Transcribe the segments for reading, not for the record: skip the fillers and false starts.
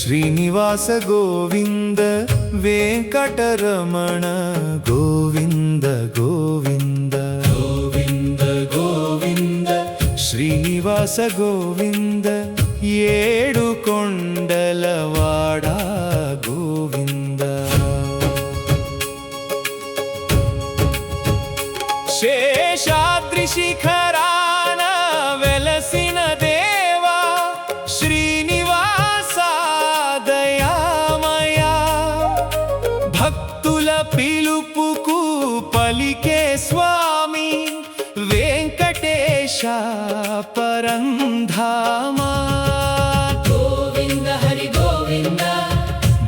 ಶ್ರೀನಿವಾಸ ಗೋವಿಂದ ವೆಂಕಟರಮಣ ಗೋವಿಂದ ಗೋವಿಂದ ಗೋವಿಂದ ಗೋವಿಂದ ಶ್ರೀನಿವಾಸ ಗೋವಿಂದ ಏಡುಕೊಂಡಲವಾಡ ಗೋವಿಂದ ಶೇಷಾದ್ರಿ ಶಿಖರಾನ వెలసిన దేవా శ్రీనివాస దయామయ భక్తుల పిలుపుకు పలికే స్వామి వెంకటేశ పరంధామ గోవింద హరి గోవింద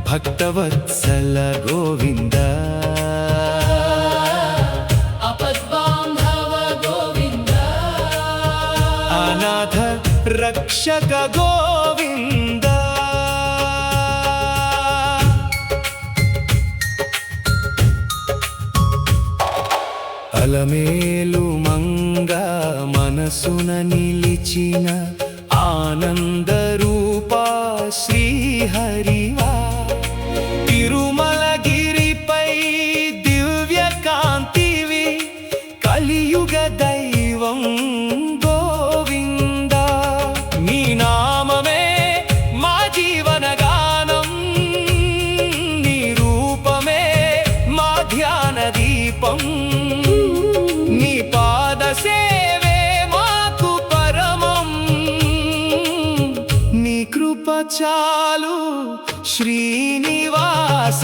భక్తవత్సల గోవింద అనాథ రక్షక గోవింద అలమేలు మంగ మనసున నిలిచిన ఆనంద రూప శ్రీహరివా తిరుమలగిరిపై దివ్య కాంతివి కలియుగ దైవం నీ పాద సేవే మాకు పరమం నీ కృప చాలు శ్రీనివాస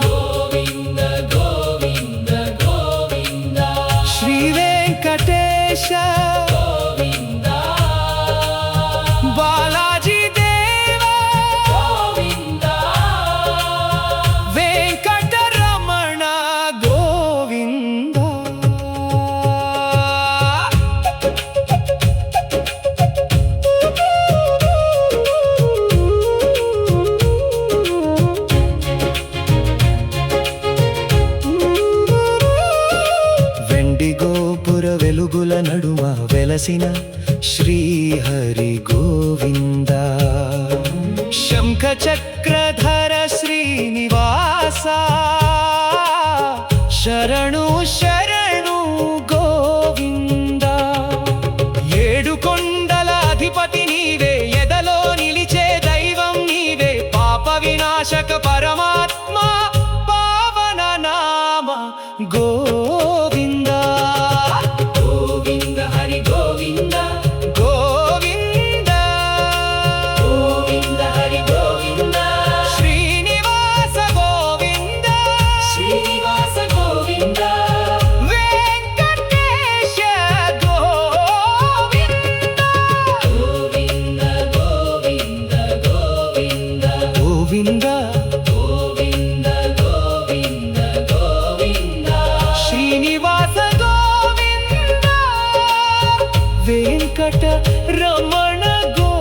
గోవింద గోవింద గోవింద శ్రీ వెంకటేశ గోవింద బాలాజీ దేవా గోవింద వెంకటరమణ వెలుగుల నడుమ వెలసిన శ్రీహరి గోవింద శంఖ చక్రధర శ్రీనివాస శరణు శరణు గోవింద ఏడుకొండల అధిపతి నీవే ఎదలో నిలిచే దైవం నీవే పాప వినాశక పరమాత్మ పావన నామ గోవింద గోవింద హరి గోవింద గోవింద గోవింద హరి గోవింద శ్రీనివాస గోవింద శ్రీనివాస గోవింద వెంకటేశ గోవింద గోవింద గోవింద గోవింద గోవింద గోవింద గోవింద గోవింద శ్రీనివాస గోవింద వెంకట రమణ గోవింద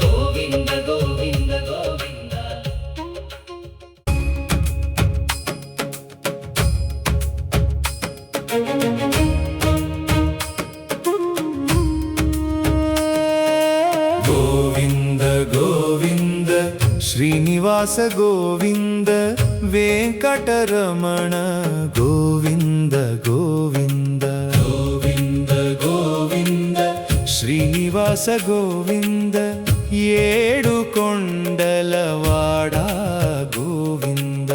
గోవింద గోవింద గోవింద గోవింద గోవింద శ్రీనివాస గోవింద వెంకటరమణ గోవింద గోవింద గోవింద గోవింద శ్రీనివాస గోవింద ఏడుకొండలవాడ గోవింద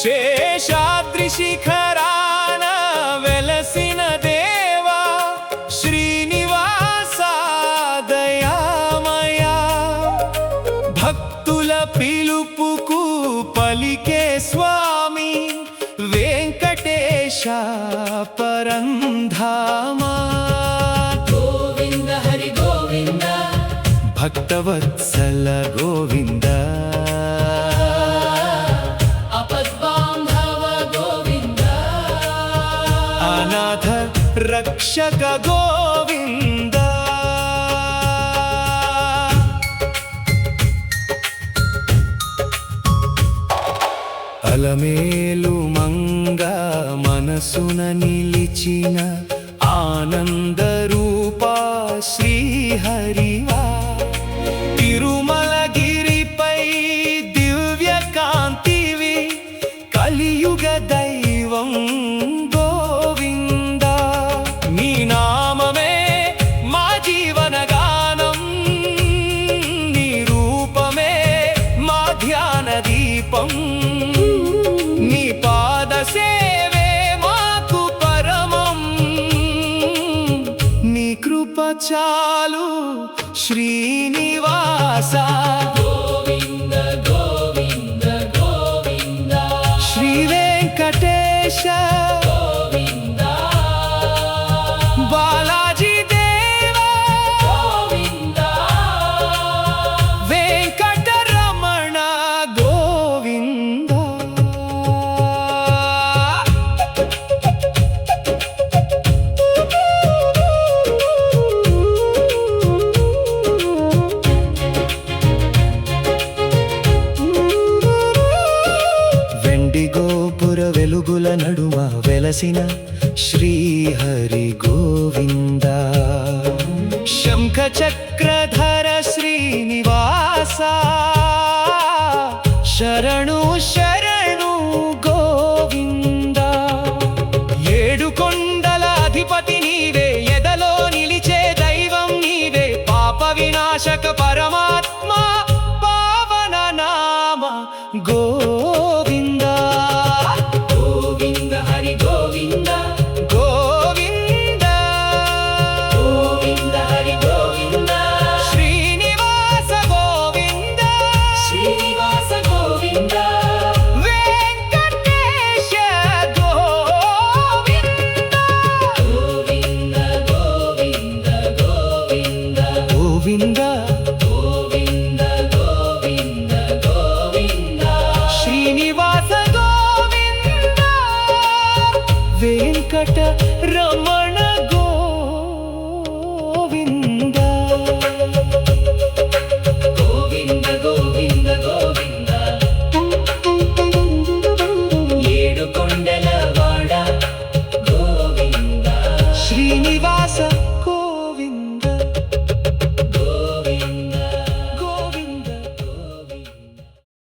శేషాద్రి శిఖరాన వెలసిన దేవా శ్రీనివాస దయామయ భక్తుల పిలుపుకు పలికే స్వామి వెంకటేశ పరంధామ గోవింద హరి గోవింద భక్తవత్సల గోవింద అపద్బాంధవ గోవింద అనాథ రక్షక గోవింద అలమేలు మంగ మన మనసున నిలిచిన ఆనంద రూపా శ్రీహరివా తిరుమలగిరిపై దివ్య కాంతివి కలియుగ దైవం గోవింద నీ నామమే మా జీవన గానం నీ రూపమే మా ధ్యాన దీపం నీ పాద సేవే మాకు పరమం నీ కృప చాలు శ్రీనివాస గోవింద గోవింద గోవింద శ్రీ వెంకటేశ గోవింద బాలాజీ దేవా గోవింద వెంకటరమణ గోవింద వెండి గోపుర వెలుగుల నడుమ వెలసిన శ్రీహరి గోవింద శంఖ చక్రధర శ్రీనివాస శరణు శరణు గోవింద ఏడు కొండల అధిపతి నీవే ఎదలో నిలిచే దైవం నీవే పాప వినాశక పరమాత్మ పావన నామ గో